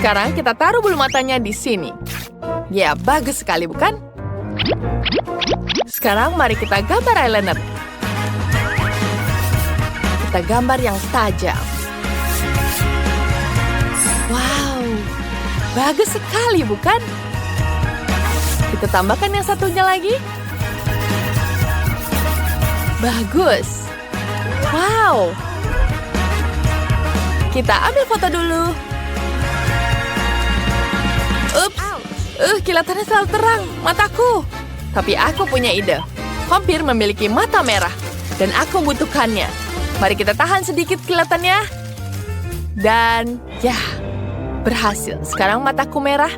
Sekarang kita taruh bulu matanya di sini. Ya, bagus sekali, bukan? Sekarang mari kita gambar eyeliner. Kita gambar yang tajam. Wow, bagus sekali, bukan? Kita tambahkan yang satunya lagi. Bagus. Wow. Kita ambil foto dulu. Ups. Kilatannya selalu terang, mataku. Tapi aku punya ide. Vampir memiliki mata merah. Dan aku membutuhkannya. Mari kita tahan sedikit kilatannya. Dan, ya, berhasil. Sekarang mataku merah.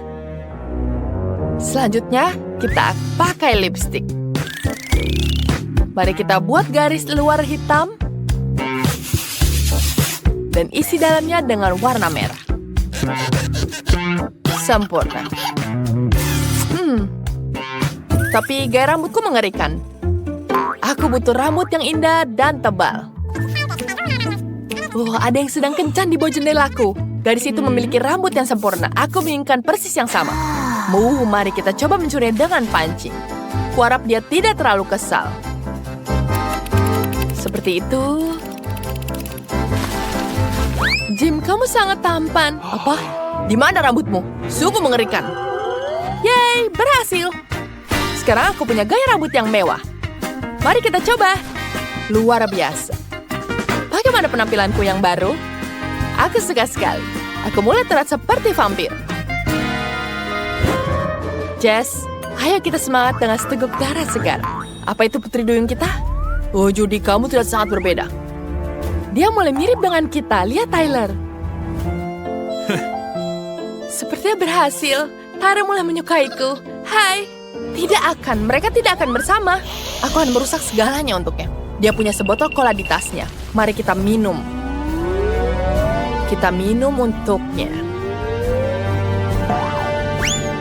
Selanjutnya, kita pakai lipstik. Mari kita buat garis luar hitam. Dan isi dalamnya dengan warna merah. Sempurna. Tapi gaya rambutku mengerikan. Aku butuh rambut yang indah dan tebal. Ada yang sedang kencan di bawah jendelaku. Gadis itu memiliki rambut yang sempurna. Aku menginginkan persis yang sama. Mari kita coba mencuri dengan pancing. Kuharap dia tidak terlalu kesal. Seperti itu. Jim, kamu sangat tampan. Apa? Di mana rambutmu? Sungguh mengerikan. Yeay, berhasil. Sekarang aku punya gaya rambut yang mewah. Mari kita coba. Luar biasa. Bagaimana penampilanku yang baru? Aku suka sekali. Aku mulai terlihat seperti vampir. Jess, ayo kita semangat dengan seteguk darah segar. Apa itu putri duyung kita? Oh, Judy, kamu terlihat sangat berbeda. Dia mulai mirip dengan kita. Lihat Tyler. Sepertinya berhasil. Tara mulai menyukaiku. Hai. Tidak akan. Mereka tidak akan bersama. Aku akan merusak segalanya untuknya. Dia punya sebotol cola di tasnya. Mari kita minum. Kita minum untuknya.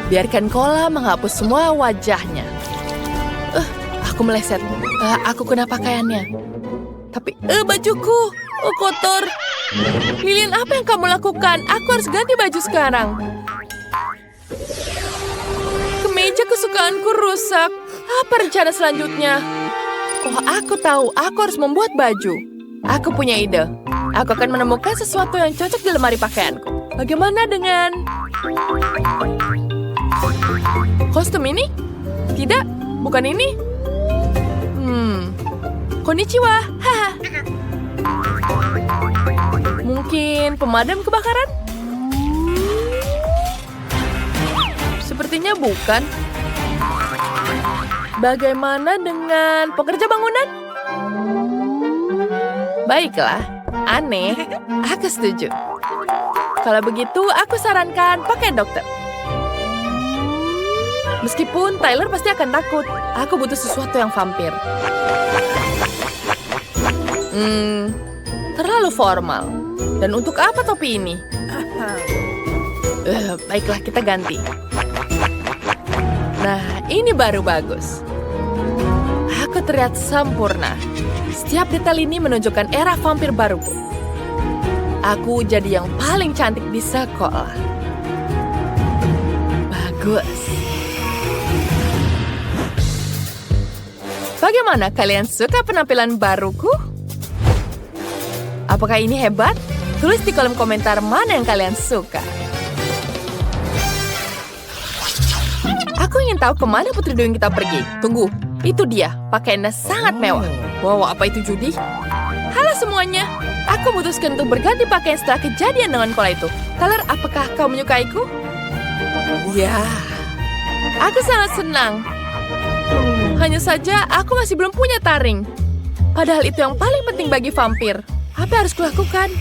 Biarkan cola menghapus semua wajahnya. Aku meleset. Aku kena pakaiannya. Tapi, bajuku. Kotor. Lilian, apa yang kamu lakukan? Aku harus ganti baju sekarang. Kemeja kesukaanku rusak. Apa rencana selanjutnya? Oh, aku tahu. Aku harus membuat baju. Aku punya ide. Aku akan menemukan sesuatu yang cocok di lemari pakaianku. Bagaimana dengan kostum ini? Tidak, bukan ini. Konnichiwa. Haha. Mungkin pemadam kebakaran? Sepertinya bukan. Bagaimana dengan pekerja bangunan? Baiklah, aneh. Aku setuju. Kalau begitu, aku sarankan pakai dokter. Meskipun Tyler pasti akan takut, aku butuh sesuatu yang vampir. Terlalu formal. Dan untuk apa topi ini? Baiklah, kita ganti. Nah, ini baru bagus. Aku terlihat sempurna. Setiap detail ini menunjukkan era vampir baruku. Aku jadi yang paling cantik di sekolah. Bagus. Bagaimana kalian suka penampilan baruku? Apakah ini hebat? Tulis di kolom komentar mana yang kalian suka. Aku ingin tahu kemana Putri Duyung kita pergi. Tunggu, itu dia. Pakaiannya sangat mewah. Wow, apa itu judi? Halo semuanya. Aku memutuskan untuk berganti pakaian setelah kejadian dengan kola itu. Tyler, apakah kau menyukaiku? Ya, aku sangat senang. Hanya saja aku masih belum punya taring. Padahal itu yang paling penting bagi vampir. Apa yang harus kulakukan?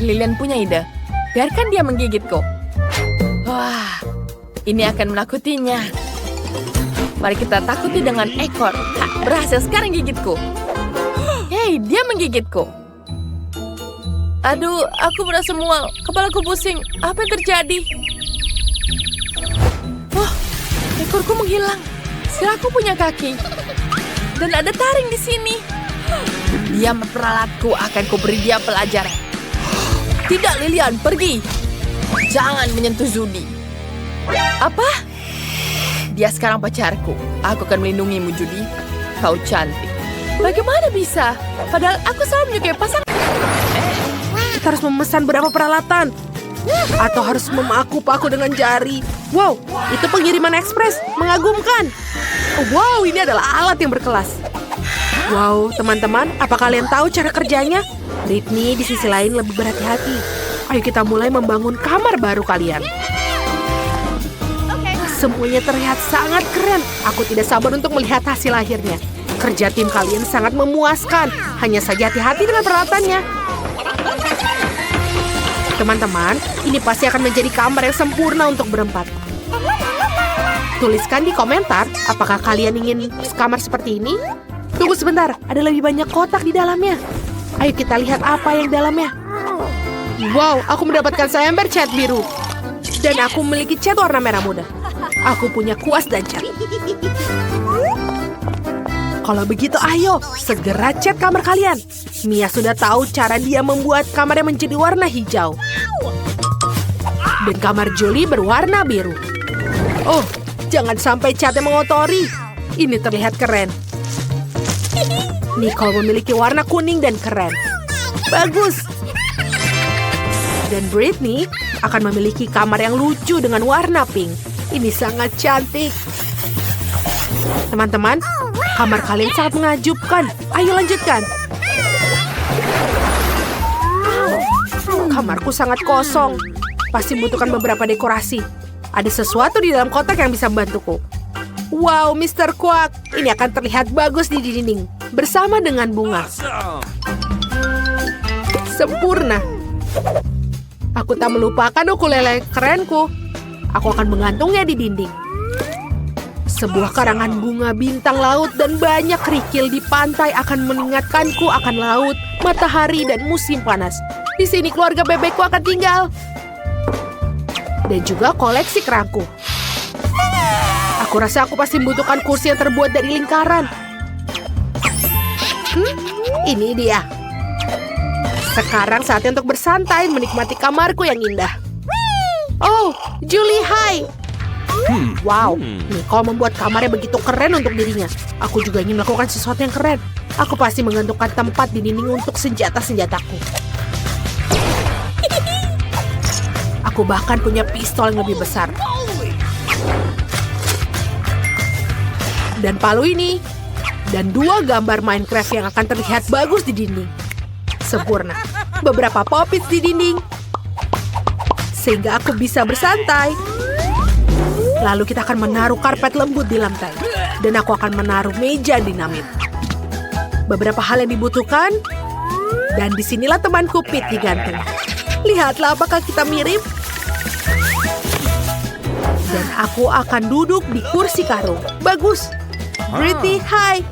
Lilian punya ide. Biarkan dia menggigitku. Wah, ini akan menakutinya. Mari kita takuti dengan ekor. Berhasil sekarang gigitku. Hei, dia menggigitku. Aduh, aku merasa mual. Kepalaku pusing. Apa yang terjadi? Oh, ekorku menghilang. Sekarang aku punya kaki. Dan ada taring di sini. Dia memperalatku, akan kuberi dia pelajaran. Tidak, Lilian, pergi. Jangan menyentuh Judy. Apa? Dia sekarang pacarku. Aku akan melindungimu, Judy. Kau cantik. Bagaimana bisa? Padahal aku selalu menyukai pasangan. Kita harus memesan berapa peralatan. Atau harus memaku-paku dengan jari. Wow, itu pengiriman ekspres. Mengagumkan. Wow, ini adalah alat yang berkelas. Wow, teman-teman, apa kalian tahu cara kerjanya? Britney di sisi lain lebih berhati-hati. Ayo kita mulai membangun kamar baru kalian. Semuanya terlihat sangat keren. Aku tidak sabar untuk melihat hasil akhirnya. Kerja tim kalian sangat memuaskan. Hanya saja hati-hati dengan peralatannya. Teman-teman, ini pasti akan menjadi kamar yang sempurna untuk berempat. Tuliskan di komentar, apakah kalian ingin kamar seperti ini? Tunggu sebentar, ada lebih banyak kotak di dalamnya. Ayo kita lihat apa yang di dalamnya. Wow, aku mendapatkan seember cat biru. Dan aku memiliki cat warna merah muda. Aku punya kuas dan cat. Kalau begitu, ayo segera cat kamar kalian. Mia sudah tahu cara dia membuat kamarnya menjadi warna hijau. Dan kamar Julie berwarna biru. Oh, jangan sampai catnya mengotori. Ini terlihat keren. Nicole memiliki warna kuning dan keren. Bagus. Dan Britney akan memiliki kamar yang lucu dengan warna pink. Ini sangat cantik. Teman-teman, kamar kalian sangat mengajubkan. Ayo lanjutkan. Kamarku sangat kosong. Pasti membutuhkan beberapa dekorasi. Ada sesuatu di dalam kotak yang bisa membantuku. Wow, Mr. Quack. Ini akan terlihat bagus di dinding. Bersama dengan bunga. Sempurna. Aku tak melupakan ukulele kerenku. Aku akan mengantungnya di dinding. Sebuah karangan bunga bintang laut dan banyak kerikil di pantai akan mengingatkanku akan laut, matahari, dan musim panas. Di sini keluarga bebekku akan tinggal. Dan juga koleksi kerangku. Aku rasa aku pasti membutuhkan kursi yang terbuat dari lingkaran. Ini dia. Sekarang saatnya untuk bersantai menikmati kamarku yang indah. Oh, Julie, hai. Wow, Nicole membuat kamarnya begitu keren untuk dirinya. Aku juga ingin melakukan sesuatu yang keren. Aku pasti menggantungkan tempat di dinding untuk senjata-senjataku. Aku bahkan punya pistol yang lebih besar. Dan palu ini. Dan 2 gambar Minecraft yang akan terlihat bagus di dinding. Sempurna. Beberapa pop-its di dinding. Sehingga aku bisa bersantai. Lalu kita akan menaruh karpet lembut di lantai. Dan aku akan menaruh meja dinamit. Beberapa hal yang dibutuhkan. Dan disinilah temanku Pete digantung. Lihatlah apakah kita mirip. Dan aku akan duduk di kursi karung. Bagus. Pretty, hai.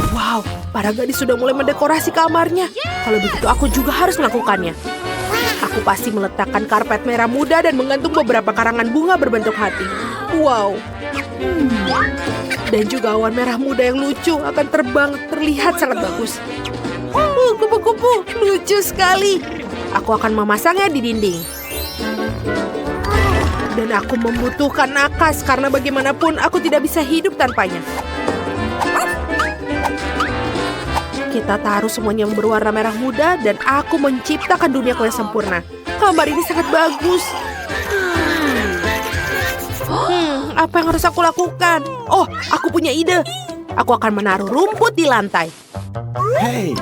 Wow, para gadis sudah mulai mendekorasi kamarnya. Kalau begitu aku juga harus melakukannya. Aku pasti meletakkan karpet merah muda dan menggantung beberapa karangan bunga berbentuk hati. Wow. Dan juga awan merah muda yang lucu akan terbang terlihat sangat bagus. Kupu-kupu, lucu sekali. Aku akan memasangnya di dinding. Dan aku membutuhkan nakas karena bagaimanapun aku tidak bisa hidup tanpanya. Kita taruh semuanya yang berwarna merah muda dan aku menciptakan duniaku yang sempurna. Kamar ini sangat bagus. Apa yang harus aku lakukan? Oh, aku punya ide. Aku akan menaruh rumput di lantai. Hey.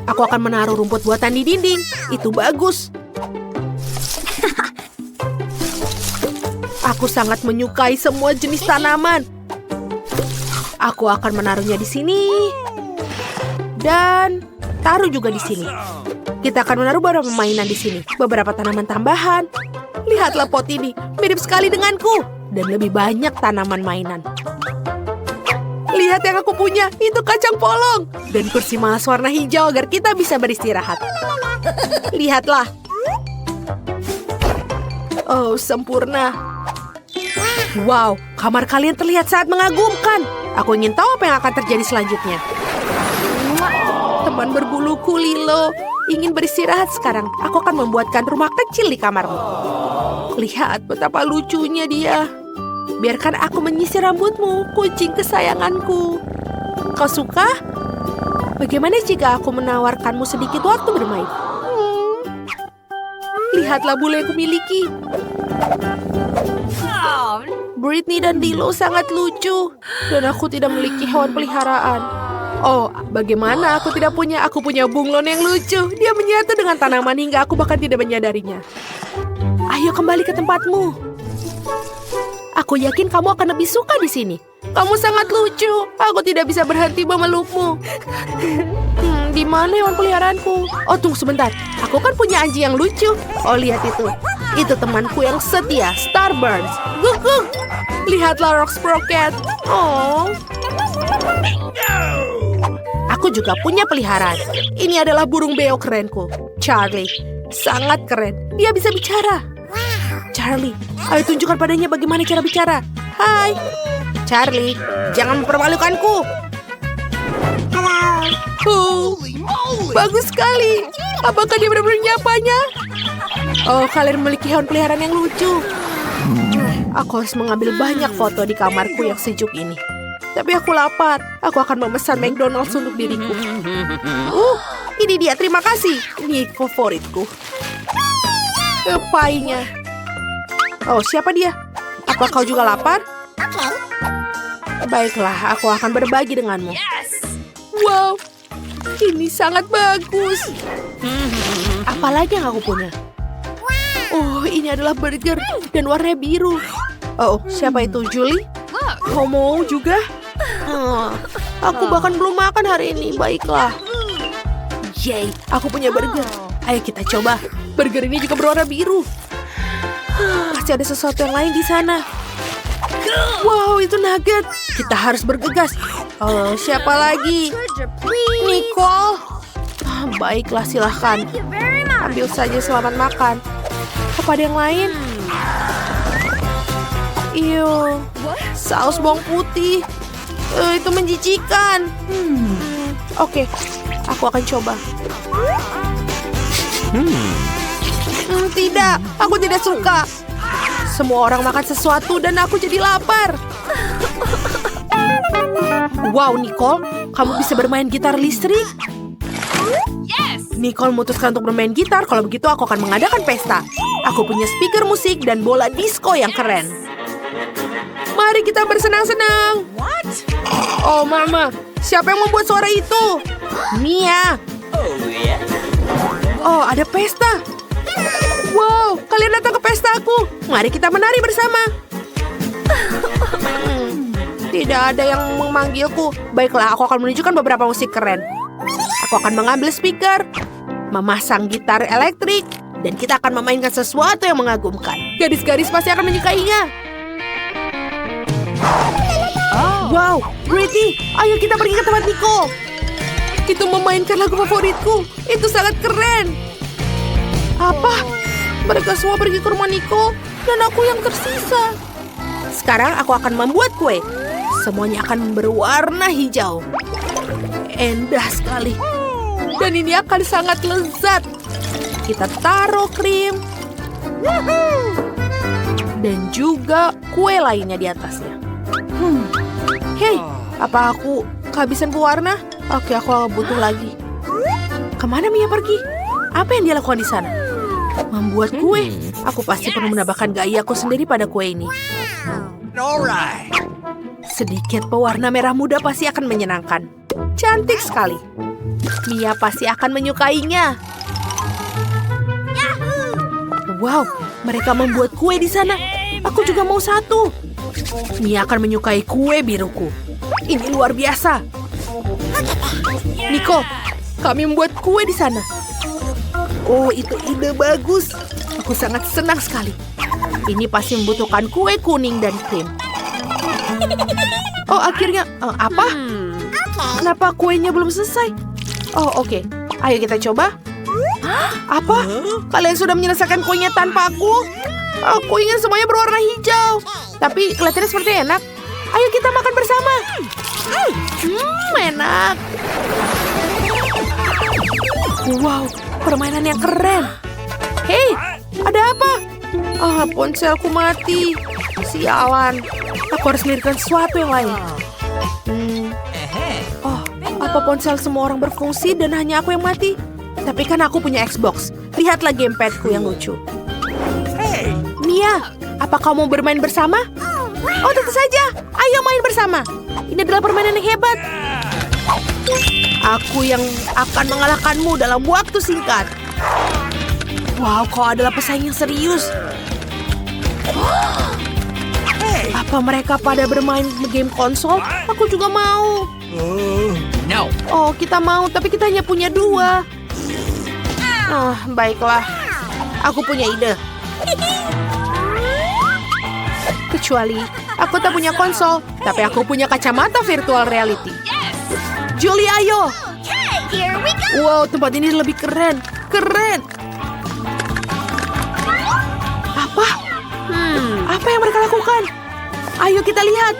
Aku akan menaruh rumput buatan di dinding. Itu bagus. Aku sangat menyukai semua jenis tanaman. Aku akan menaruhnya di sini. Dan taruh juga di sini. Kita akan menaruh beberapa mainan di sini. Beberapa tanaman tambahan. Lihatlah pot ini. Mirip sekali denganku. Dan lebih banyak tanaman mainan. Lihat yang aku punya. Itu kacang polong. Dan kursi malas warna hijau agar kita bisa beristirahat. Lihatlah. Oh, sempurna. Wow, kamar kalian terlihat sangat mengagumkan. Aku ingin tahu apa yang akan terjadi selanjutnya. Teman berbuluku Lilo ingin beristirahat sekarang. Aku akan membuatkan rumah kecil di kamarmu. Lihat betapa lucunya dia. Biarkan aku menyisir rambutmu, kucing kesayanganku. Kau suka? Bagaimana jika aku menawarkanmu sedikit waktu bermain? Lihatlah bulu yang kumiliki. Britney dan Lilo sangat lucu. Dan aku tidak memiliki hewan peliharaan. Oh, bagaimana aku tidak punya? Aku punya bunglon yang lucu. Dia menyatu dengan tanaman hingga aku bahkan tidak menyadarinya. Ayo kembali ke tempatmu. Aku yakin kamu akan lebih suka di sini. Kamu sangat lucu. Aku tidak bisa berhenti memelukmu. Di mana hewan peliharaanku? Oh, tunggu sebentar. Aku kan punya anjing yang lucu. Oh, lihat itu. Itu temanku yang setia, Starburns. Guk, guk. Lihatlah Rock Sprocket. Oh. Aku juga punya peliharaan. Ini adalah burung beo kerenku, Charlie. Sangat keren. Dia bisa bicara. Charlie, ayo tunjukkan padanya bagaimana cara bicara. Hai. Charlie, jangan mempermalukanku. Oh, bagus sekali. Apakah dia benar-benar menyapanya? Oh, kalian memiliki hewan peliharaan yang lucu. Aku harus mengambil banyak foto di kamarku yang sejuk ini. Tapi aku lapar. Aku akan memesan McDonald's untuk diriku. Ini dia, terima kasih. Ini favoritku. Painya. Oh, siapa dia? Apa kau juga lapar? Baiklah, aku akan berbagi denganmu. Wow, ini sangat bagus. Apalagi yang aku punya? Oh, ini adalah burger dan warnanya biru. Oh, siapa itu? Julie? Kau mau juga? Aku bahkan belum makan hari ini. Baiklah. Yay, aku punya burger. Ayo kita coba. Burger ini juga berwarna biru. Pasti ada sesuatu yang lain di sana. Wow, itu nugget. Kita harus bergegas. Oh, siapa lagi? Nicole. Baiklah, silahkan. Ambil saja, selamat makan. Apa ada yang lain? Iyo, saus bawang putih. Itu menjijikan. Oke, aku akan coba. Tidak, aku tidak suka. Semua orang makan sesuatu dan aku jadi lapar. Wow, Nicole, kamu bisa bermain gitar listrik? Nicole memutuskan untuk bermain gitar. Kalau begitu aku akan mengadakan pesta. Aku punya speaker musik dan bola disco yang keren. Mari kita bersenang-senang. Oh, Mama, siapa yang membuat suara itu? Mia. Oh, ada pesta. Wow, kalian datang ke pestaku. Mari kita menari bersama. Tidak ada yang memanggilku. Baiklah, aku akan menunjukkan beberapa musik keren. Aku akan mengambil speaker, memasang gitar elektrik, dan kita akan memainkan sesuatu yang mengagumkan. Gadis-gadis pasti akan menyukainya. Wow, Pretty, ayo kita pergi ke tempat Nico. Itu memainkan lagu favoritku. Itu sangat keren. Apa? Mereka semua pergi ke rumah Nico, dan aku yang tersisa. Sekarang aku akan membuat kue. Semuanya akan berwarna hijau. Indah sekali. Dan ini akan sangat lezat. Kita taruh krim. Dan juga kue lainnya di atasnya. Hei, apa aku kehabisan pewarna? Oke, aku butuh lagi. Kemana Mia pergi? Apa yang dia lakukan di sana? Membuat kue. Aku pasti perlu menambahkan gayaku sendiri pada kue ini. Sedikit pewarna merah muda pasti akan menyenangkan. Cantik sekali. Mia pasti akan menyukainya. Wow, mereka membuat kue di sana. Aku juga mau satu. Mia akan menyukai kue biruku. Ini luar biasa. Nico, kami membuat kue di sana. Oh, itu ide bagus. Aku sangat senang sekali. Ini pasti membutuhkan kue kuning dan krim. Oh, akhirnya apa? Kenapa kuenya belum selesai? Oh, oke. Ayo kita coba. Apa? Kalian sudah menyelesaikan kuenya tanpa aku? Aku ingin semuanya berwarna hijau. Tapi kelihatannya seperti enak. Ayo kita makan bersama. Enak. Wow, permainan yang keren. Hei, ada apa? Ponselku mati. Sialan. Aku harus melirikan sesuatu yang lain. Oh, apa ponsel semua orang berfungsi dan hanya aku yang mati? Tapi kan aku punya Xbox. Lihatlah gamepadku yang lucu. Mia, apa kamu mau bermain bersama? Oh, tentu saja. Ayo main bersama. Ini adalah permainan yang hebat. Aku yang akan mengalahkanmu dalam waktu singkat. Wow, kau adalah pesaing yang serius. Apa mereka pada bermain game konsol? Aku juga mau. No. Oh, kita mau, tapi kita hanya punya 2. Baiklah. Aku punya ide. Kecuali aku tak punya konsol, tapi aku punya kacamata virtual reality. Julie, ayo. Wow, tempat ini lebih keren. Keren. Apa? Apa yang mereka lakukan? Ayo kita lihat.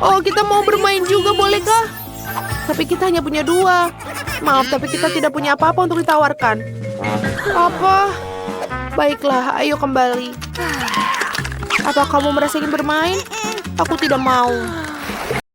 Oh, kita mau bermain juga, bolehkah? Tapi kita hanya punya 2. Maaf, tapi kita tidak punya apa-apa untuk ditawarkan. Apa? Baiklah, ayo kembali. Apa kamu merasa ingin bermain? Aku tidak mau.